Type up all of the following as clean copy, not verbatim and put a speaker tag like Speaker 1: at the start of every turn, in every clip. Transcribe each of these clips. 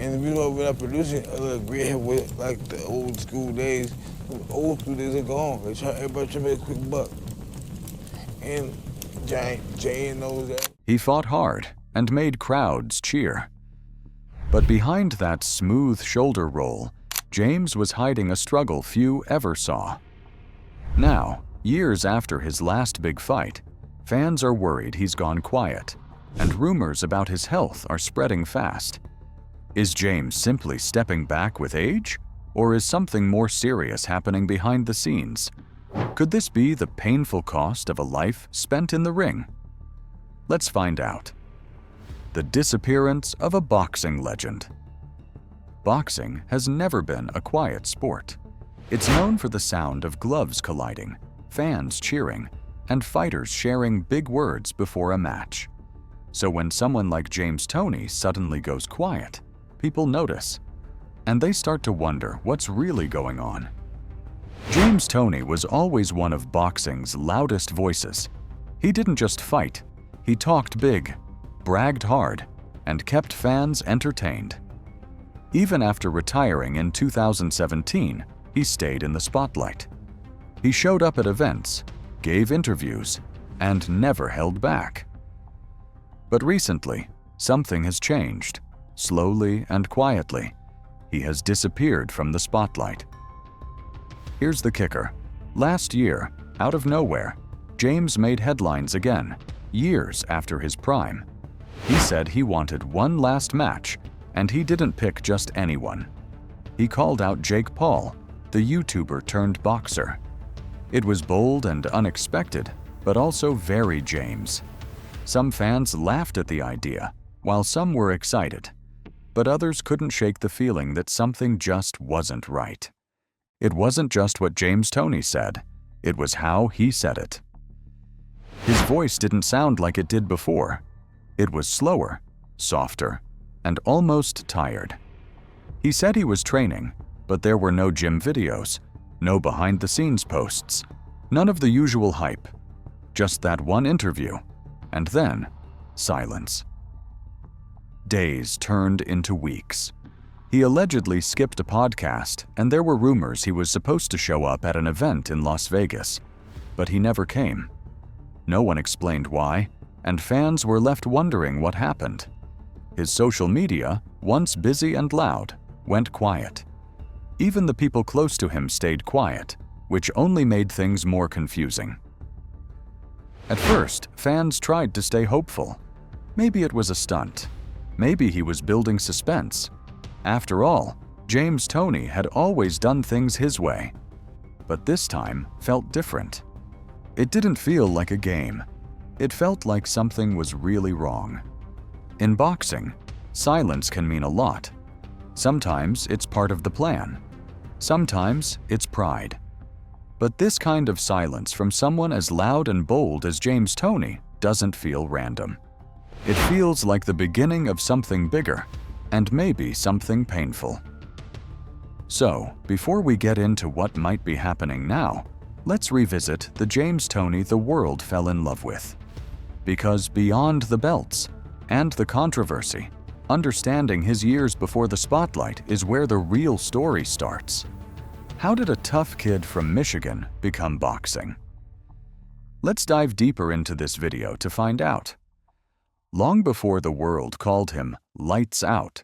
Speaker 1: And you know, when I producing, I look great with like the old school days. The old school days are gone. Everybody trying to make a quick buck. And Jane knows that.
Speaker 2: He fought hard and made crowds cheer. But behind that smooth shoulder roll, James was hiding a struggle few ever saw. Now, years after his last big fight, fans are worried he's gone quiet, and rumors about his health are spreading fast. Is James simply stepping back with age, or is something more serious happening behind the scenes? Could this be the painful cost of a life spent in the ring? Let's find out. The disappearance of a boxing legend. Boxing has never been a quiet sport. It's known for the sound of gloves colliding, fans cheering, and fighters sharing big words before a match. So when someone like James Toney suddenly goes quiet, people notice, and they start to wonder what's really going on. James Toney was always one of boxing's loudest voices. He didn't just fight, he talked big, bragged hard, and kept fans entertained. Even after retiring in 2017, he stayed in the spotlight. He showed up at events, gave interviews, and never held back. But recently, something has changed. Slowly and quietly, he has disappeared from the spotlight. Here's the kicker. Last year, out of nowhere, James made headlines again, years after his prime. He said he wanted one last match, and he didn't pick just anyone. He called out Jake Paul, the YouTuber turned boxer. It was bold and unexpected, but also very James. Some fans laughed at the idea, while some were excited. But others couldn't shake the feeling that something just wasn't right. It wasn't just what James Toney said, it was how he said it. His voice didn't sound like it did before. It was slower, softer, and almost tired. He said he was training, but there were no gym videos, no behind-the-scenes posts, none of the usual hype. Just that one interview, and then silence. Days turned into weeks. He allegedly skipped a podcast, and there were rumors he was supposed to show up at an event in Las Vegas, but he never came. No one explained why, and fans were left wondering what happened. His social media, once busy and loud, went quiet. Even the people close to him stayed quiet, which only made things more confusing. At first, fans tried to stay hopeful. Maybe it was a stunt. Maybe he was building suspense. After all, James Toney had always done things his way. But this time felt different. It didn't feel like a game. It felt like something was really wrong. In boxing, silence can mean a lot. Sometimes it's part of the plan. Sometimes it's pride. But this kind of silence from someone as loud and bold as James Toney doesn't feel random. It feels like the beginning of something bigger, and maybe something painful. So, before we get into what might be happening now, let's revisit the James Toney the world fell in love with. Because beyond the belts and the controversy, understanding his years before the spotlight is where the real story starts. How did a tough kid from Michigan become boxing? Let's dive deeper into this video to find out. Long before the world called him Lights Out,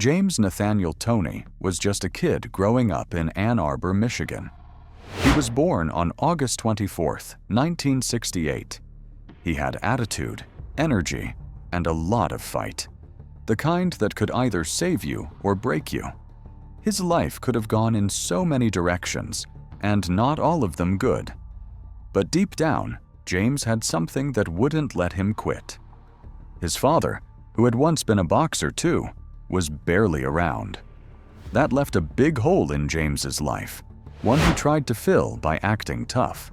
Speaker 2: James Nathaniel Toney was just a kid growing up in Ann Arbor, Michigan. He was born on August 24, 1968. He had attitude, energy, and a lot of fight. The kind that could either save you or break you. His life could have gone in so many directions, and not all of them good. But deep down, James had something that wouldn't let him quit. His father, who had once been a boxer too, was barely around. That left a big hole in James's life, one he tried to fill by acting tough.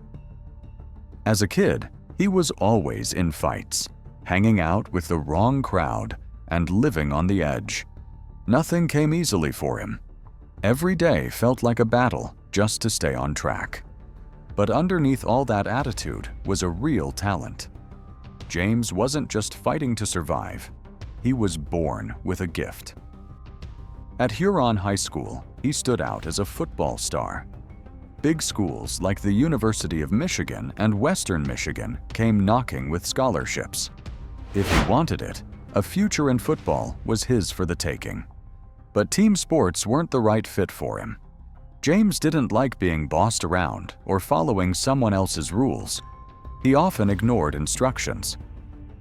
Speaker 2: As a kid, he was always in fights, hanging out with the wrong crowd and living on the edge. Nothing came easily for him. Every day felt like a battle just to stay on track. But underneath all that attitude was a real talent. James wasn't just fighting to survive. He was born with a gift. At Huron High School, he stood out as a football star. Big schools like the University of Michigan and Western Michigan came knocking with scholarships. If he wanted it, a future in football was his for the taking. But team sports weren't the right fit for him. James didn't like being bossed around or following someone else's rules. He often ignored instructions.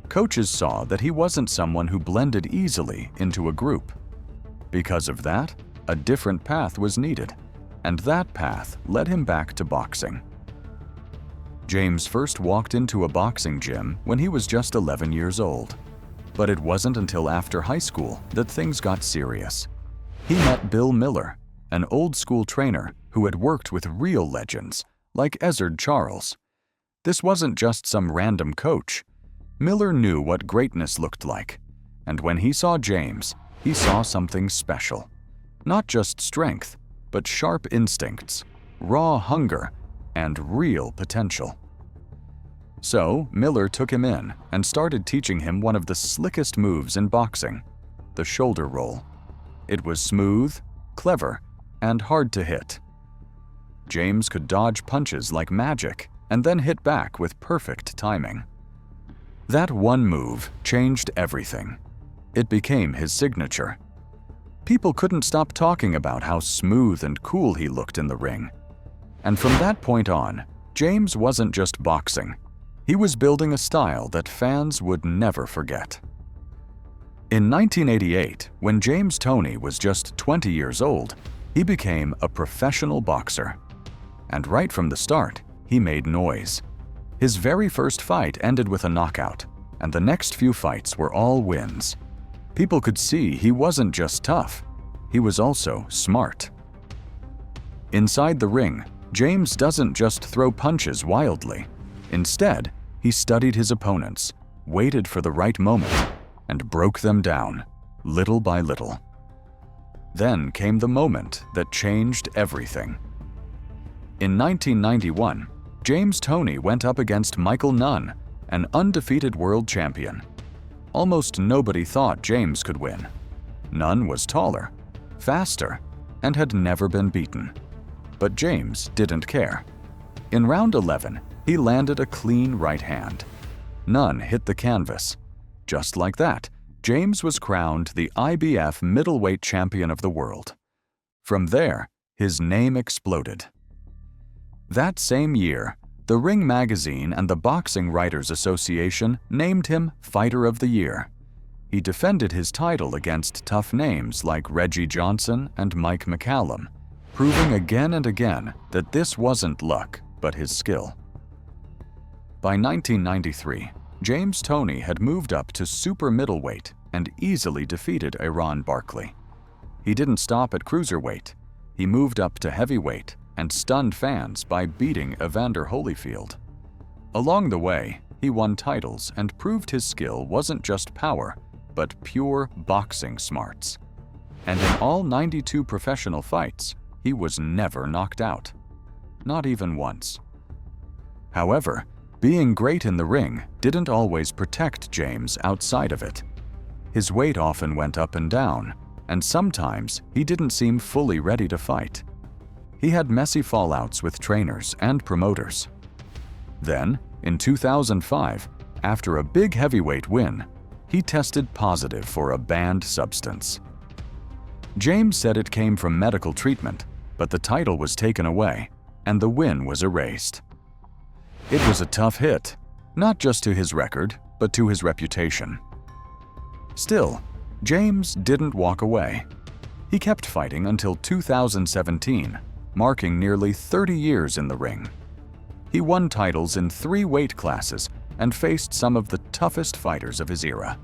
Speaker 2: Coaches saw that he wasn't someone who blended easily into a group. Because of that, a different path was needed, and that path led him back to boxing. James first walked into a boxing gym when he was just 11 years old. But it wasn't until after high school that things got serious. He met Bill Miller, an old-school trainer who had worked with real legends like Ezzard Charles. This wasn't just some random coach. Miller knew what greatness looked like, and when he saw James, he saw something special. Not just strength, but sharp instincts, raw hunger, and real potential. So, Miller took him in and started teaching him one of the slickest moves in boxing, the shoulder roll. It was smooth, clever, and hard to hit. James could dodge punches like magic and then hit back with perfect timing. That one move changed everything. It became his signature. People couldn't stop talking about how smooth and cool he looked in the ring. And from that point on, James wasn't just boxing. He was building a style that fans would never forget. In 1988, when James Toney was just 20 years old, he became a professional boxer. And right from the start, he made noise. His very first fight ended with a knockout, and the next few fights were all wins. People could see he wasn't just tough, he was also smart. Inside the ring, James doesn't just throw punches wildly. Instead, he studied his opponents, waited for the right moment, and broke them down, little by little. Then came the moment that changed everything. In 1991, James Toney went up against Michael Nunn, an undefeated world champion. Almost nobody thought James could win. Nunn was taller, faster, and had never been beaten. But James didn't care. In round 11, he landed a clean right hand. Nunn hit the canvas. Just like that, James was crowned the IBF middleweight champion of the world. From there, his name exploded. That same year, the Ring magazine and the Boxing Writers Association named him Fighter of the Year. He defended his title against tough names like Reggie Johnson and Mike McCallum, proving again and again that this wasn't luck, but his skill. By 1993, James Toney had moved up to super middleweight and easily defeated Iran Barkley. He didn't stop at cruiserweight. He moved up to heavyweight and stunned fans by beating Evander Holyfield. Along the way, he won titles and proved his skill wasn't just power, but pure boxing smarts. And in all 92 professional fights, he was never knocked out. Not even once. However, being great in the ring didn't always protect James outside of it. His weight often went up and down, and sometimes he didn't seem fully ready to fight. He had messy fallouts with trainers and promoters. Then, in 2005, after a big heavyweight win, he tested positive for a banned substance. James said it came from medical treatment, but the title was taken away, and the win was erased. It was a tough hit, not just to his record, but to his reputation. Still, James didn't walk away. He kept fighting until 2017, marking nearly 30 years in the ring. He won titles in 3 weight classes and faced some of the toughest fighters of his era.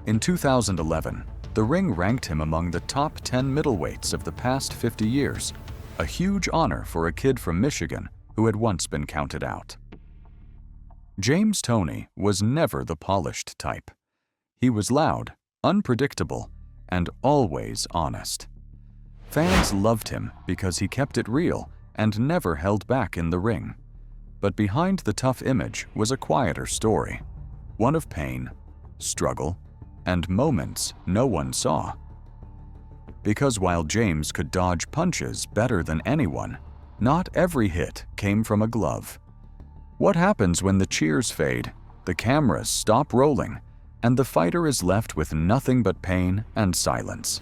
Speaker 2: In 2011, the ring ranked him among the top 10 middleweights of the past 50 years, a huge honor for a kid from Michigan who had once been counted out. James Toney was never the polished type. He was loud, unpredictable, and always honest. Fans loved him because he kept it real and never held back in the ring. But behind the tough image was a quieter story, one of pain, struggle, and moments no one saw. because while James could dodge punches better than anyone, not every hit came from a glove. What happens when the cheers fade, the cameras stop rolling, and the fighter is left with nothing but pain and silence?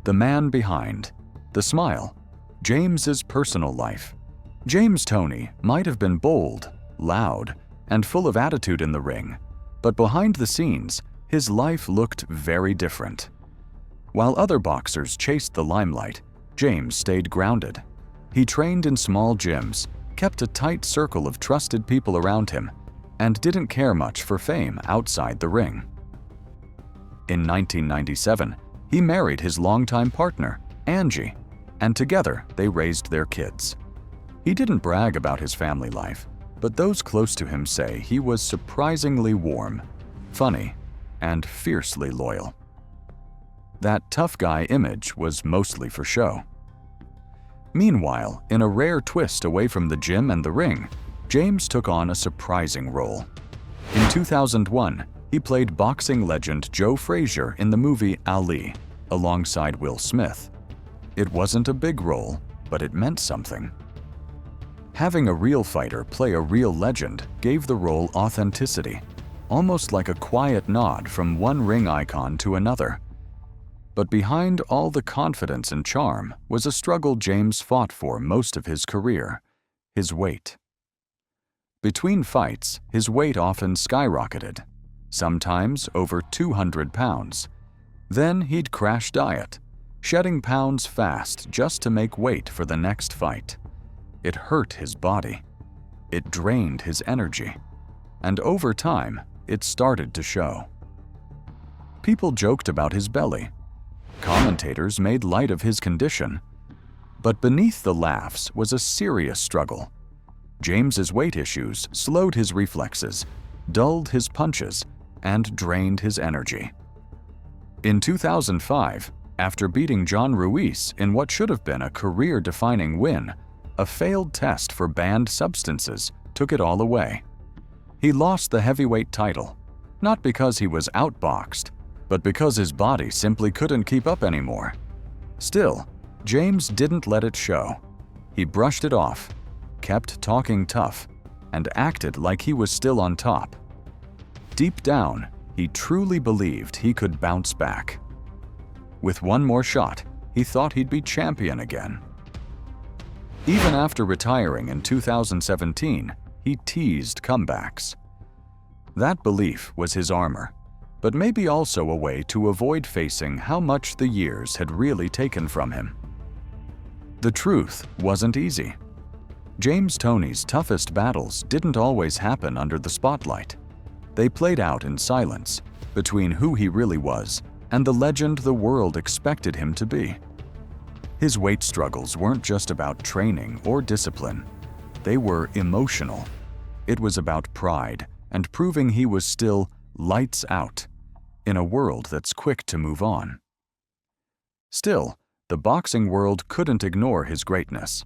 Speaker 2: The man behind, the smile, James's personal life. James Toney might have been bold, loud, and full of attitude in the ring, but behind the scenes, his life looked very different. While other boxers chased the limelight, James stayed grounded. He trained in small gyms, kept a tight circle of trusted people around him, and didn't care much for fame outside the ring. In 1997, he married his longtime partner, Angie, and together they raised their kids. He didn't brag about his family life, but those close to him say he was surprisingly warm, funny, and fiercely loyal. That tough guy image was mostly for show. Meanwhile, in a rare twist away from the gym and the ring, James took on a surprising role. In 2001, he played boxing legend Joe Frazier in the movie Ali, alongside Will Smith. It wasn't a big role, but it meant something. Having a real fighter play a real legend gave the role authenticity, almost like a quiet nod from one ring icon to another. But behind all the confidence and charm was a struggle James fought for most of his career: his weight. Between fights, his weight often skyrocketed, sometimes over 200 pounds. Then he'd crash diet, shedding pounds fast just to make weight for the next fight. It hurt his body. It drained his energy. And over time, it started to show. People joked about his belly. Commentators made light of his condition. But beneath the laughs was a serious struggle. James's weight issues slowed his reflexes, dulled his punches, and drained his energy. In 2005, after beating John Ruiz in what should have been a career-defining win, a failed test for banned substances took it all away. He lost the heavyweight title, not because he was outboxed, but because his body simply couldn't keep up anymore. Still, James didn't let it show. He brushed it off, kept talking tough, and acted like he was still on top. Deep down, he truly believed he could bounce back. With one more shot, he thought he'd be champion again. Even after retiring in 2017, he teased comebacks. That belief was his armor, but maybe also a way to avoid facing how much the years had really taken from him. The truth wasn't easy. James Toney's toughest battles didn't always happen under the spotlight. They played out in silence, between who he really was and the legend the world expected him to be. His weight struggles weren't just about training or discipline. They were emotional. It was about pride and proving he was still lights out in a world that's quick to move on. Still, the boxing world couldn't ignore his greatness.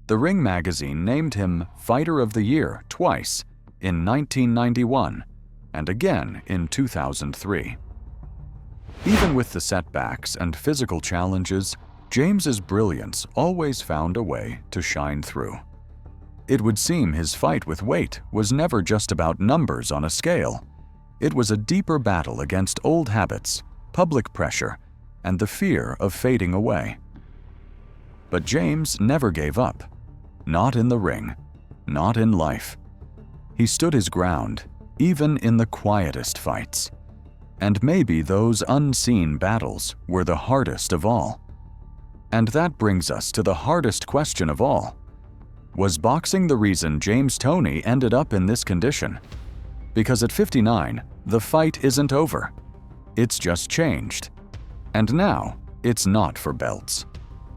Speaker 2: The Ring magazine named him Fighter of the Year twice, in 1991 and again in 2003. Even with the setbacks and physical challenges, James's brilliance always found a way to shine through. It would seem his fight with weight was never just about numbers on a scale. It was a deeper battle against old habits, public pressure, and the fear of fading away. But James never gave up. Not in the ring, not in life. He stood his ground, even in the quietest fights. And maybe those unseen battles were the hardest of all. And that brings us to the hardest question of all. Was boxing the reason James Toney ended up in this condition? Because at 59, the fight isn't over. It's just changed. And now, it's not for belts.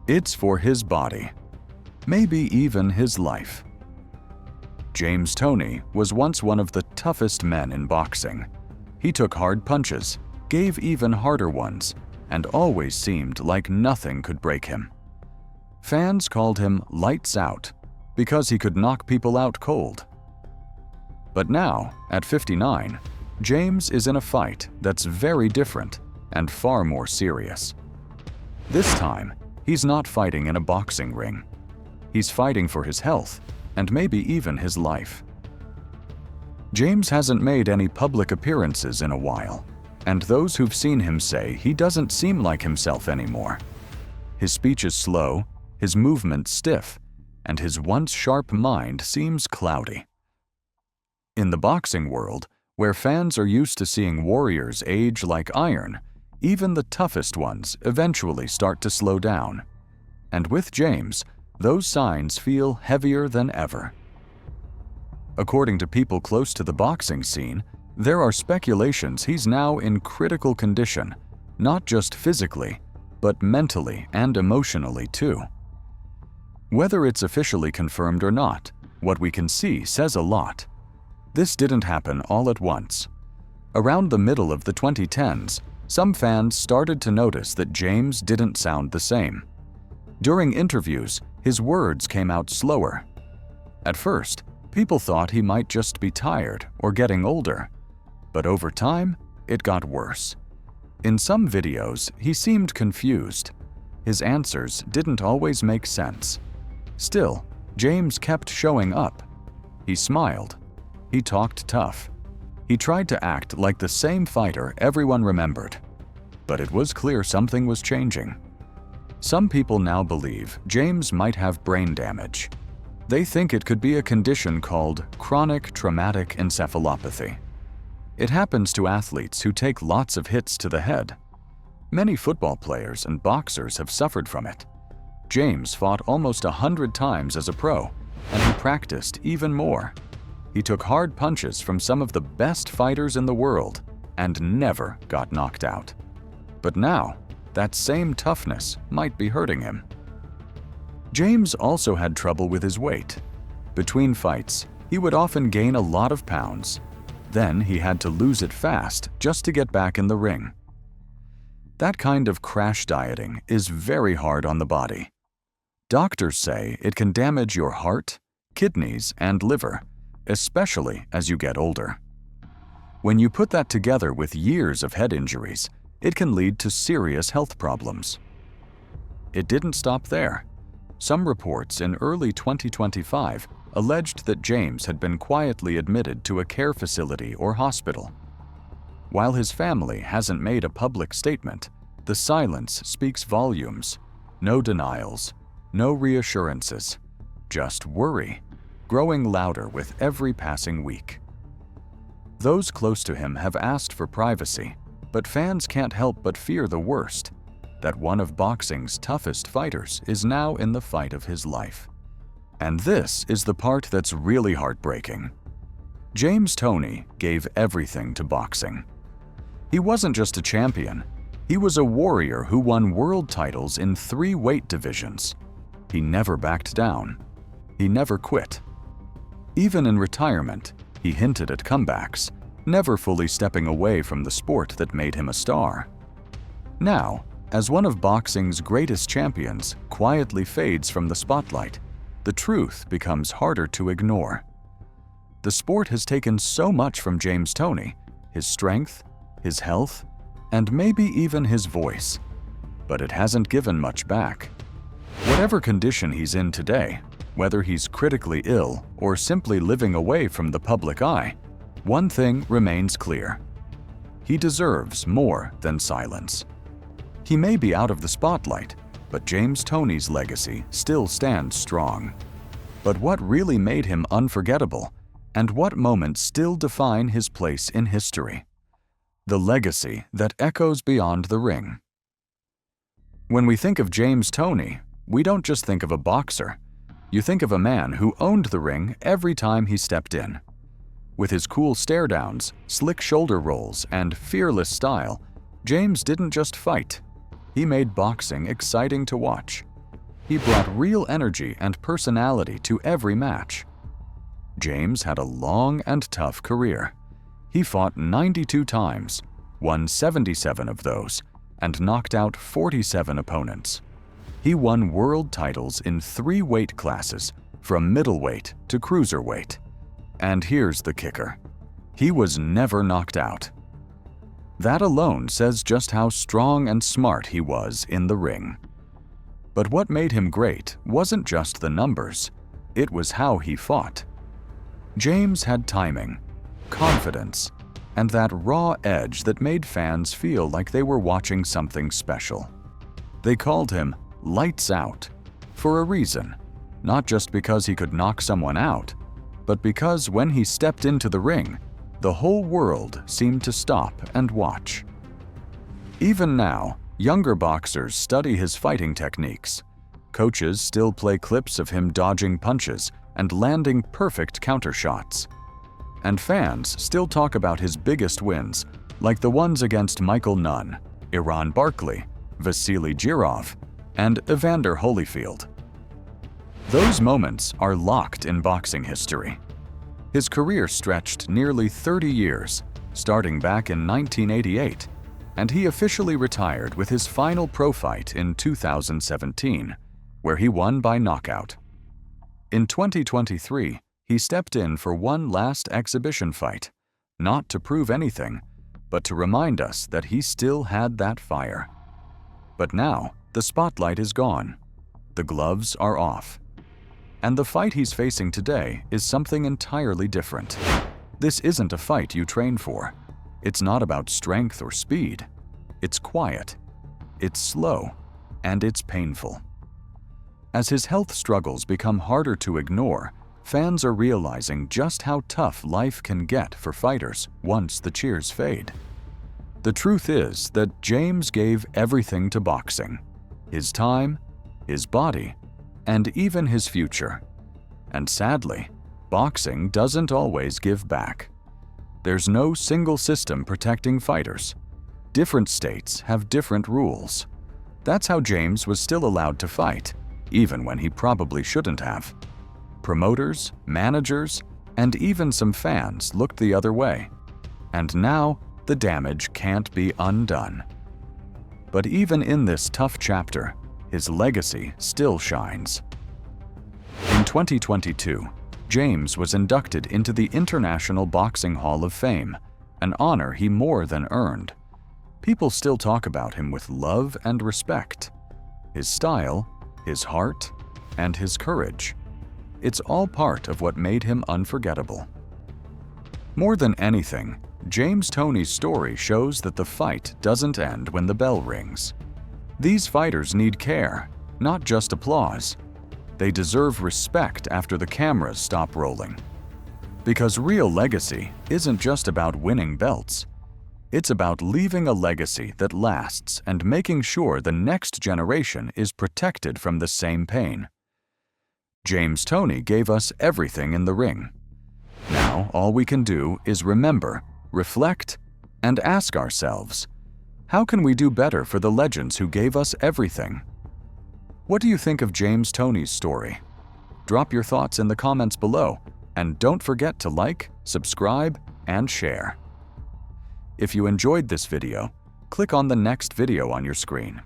Speaker 2: It's for his body. Maybe even his life. James Toney was once one of the toughest men in boxing. He took hard punches, gave even harder ones, and always seemed like nothing could break him. Fans called him lights out because he could knock people out cold. But now, at 59, James is in a fight that's very different, and far more serious. This time, he's not fighting in a boxing ring. He's fighting for his health and maybe even his life. James hasn't made any public appearances in a while, and those who've seen him say he doesn't seem like himself anymore. His speech is slow, his movements stiff, and his once sharp mind seems cloudy. In the boxing world, where fans are used to seeing warriors age like iron, even the toughest ones eventually start to slow down. And with James, those signs feel heavier than ever. According to people close to the boxing scene, there are speculations he's now in critical condition, not just physically, but mentally and emotionally too. Whether it's officially confirmed or not, what we can see says a lot. This didn't happen all at once. Around the middle of the 2010s, some fans started to notice that James didn't sound the same. During interviews, his words came out slower. At first, people thought he might just be tired or getting older. But over time, it got worse. In some videos, he seemed confused. His answers didn't always make sense. Still, James kept showing up. He smiled. He talked tough. He tried to act like the same fighter everyone remembered. But it was clear something was changing. Some people now believe James might have brain damage. They think it could be a condition called chronic traumatic encephalopathy. It happens to athletes who take lots of hits to the head. Many football players and boxers have suffered from it. James fought almost 100 times as a pro, and he practiced even more. He took hard punches from some of the best fighters in the world and never got knocked out. But now, that same toughness might be hurting him. James also had trouble with his weight. Between fights, he would often gain a lot of pounds. Then he had to lose it fast just to get back in the ring. That kind of crash dieting is very hard on the body. Doctors say it can damage your heart, kidneys, and liver, especially as you get older. When you put that together with years of head injuries, it can lead to serious health problems. It didn't stop there. Some reports in early 2025 alleged that James had been quietly admitted to a care facility or hospital. While his family hasn't made a public statement, the silence speaks volumes. No denials, no reassurances, just worry, growing louder with every passing week. Those close to him have asked for privacy, but fans can't help but fear the worst, that one of boxing's toughest fighters is now in the fight of his life. And this is the part that's really heartbreaking. James Toney gave everything to boxing. He wasn't just a champion, he was a warrior who won world titles in 3 weight divisions. He never backed down. He never quit. Even in retirement, he hinted at comebacks, never fully stepping away from the sport that made him a star. Now, as one of boxing's greatest champions quietly fades from the spotlight, the truth becomes harder to ignore. The sport has taken so much from James Toney, his strength, his health, and maybe even his voice. But it hasn't given much back. Whatever condition he's in today, whether he's critically ill or simply living away from the public eye, one thing remains clear. He deserves more than silence. He may be out of the spotlight, but James Toney's legacy still stands strong. But what really made him unforgettable, and what moments still define his place in history? The legacy that echoes beyond the ring. When we think of James Toney, we don't just think of a boxer. You think of a man who owned the ring every time he stepped in. With his cool stare-downs, slick shoulder rolls, and fearless style, James didn't just fight. He made boxing exciting to watch. He brought real energy and personality to every match. James had a long and tough career. He fought 92 times, won 77 of those, and knocked out 47 opponents. He won world titles in 3 weight classes, from middleweight to cruiserweight. And here's the kicker: he was never knocked out. That alone says just how strong and smart he was in the ring. But what made him great wasn't just the numbers, it was how he fought. James had timing, confidence, and that raw edge that made fans feel like they were watching something special. They called him "Lights Out" for a reason, not just because he could knock someone out, but because when he stepped into the ring, the whole world seemed to stop and watch. Even now, younger boxers study his fighting techniques. Coaches still play clips of him dodging punches and landing perfect counter shots. And fans still talk about his biggest wins, like the ones against Michael Nunn, Iran Barkley, Vasily Girov, and Evander Holyfield. Those moments are locked in boxing history. His career stretched nearly 30 years, starting back in 1988, and he officially retired with his final pro fight in 2017, where he won by knockout. In 2023, he stepped in for one last exhibition fight, not to prove anything, but to remind us that he still had that fire. But now, the spotlight is gone. The gloves are off. And the fight he's facing today is something entirely different. This isn't a fight you train for. It's not about strength or speed. It's quiet, it's slow, and it's painful. As his health struggles become harder to ignore, fans are realizing just how tough life can get for fighters once the cheers fade. The truth is that James gave everything to boxing: his time, his body, and even his future. And sadly, boxing doesn't always give back. There's no single system protecting fighters. Different states have different rules. That's how James was still allowed to fight, even when he probably shouldn't have. Promoters, managers, and even some fans looked the other way. And now, the damage can't be undone. But even in this tough chapter, his legacy still shines. In 2022, James was inducted into the International Boxing Hall of Fame, an honor he more than earned. People still talk about him with love and respect. His style, his heart, and his courage. It's all part of what made him unforgettable. More than anything, James Toney's story shows that the fight doesn't end when the bell rings. These fighters need care, not just applause. They deserve respect after the cameras stop rolling. Because real legacy isn't just about winning belts. It's about leaving a legacy that lasts and making sure the next generation is protected from the same pain. James Toney gave us everything in the ring. Now all we can do is remember, reflect, and ask ourselves, how can we do better for the legends who gave us everything? What do you think of James Toney's story? Drop your thoughts in the comments below, and don't forget to like, subscribe, and share. If you enjoyed this video, click on the next video on your screen.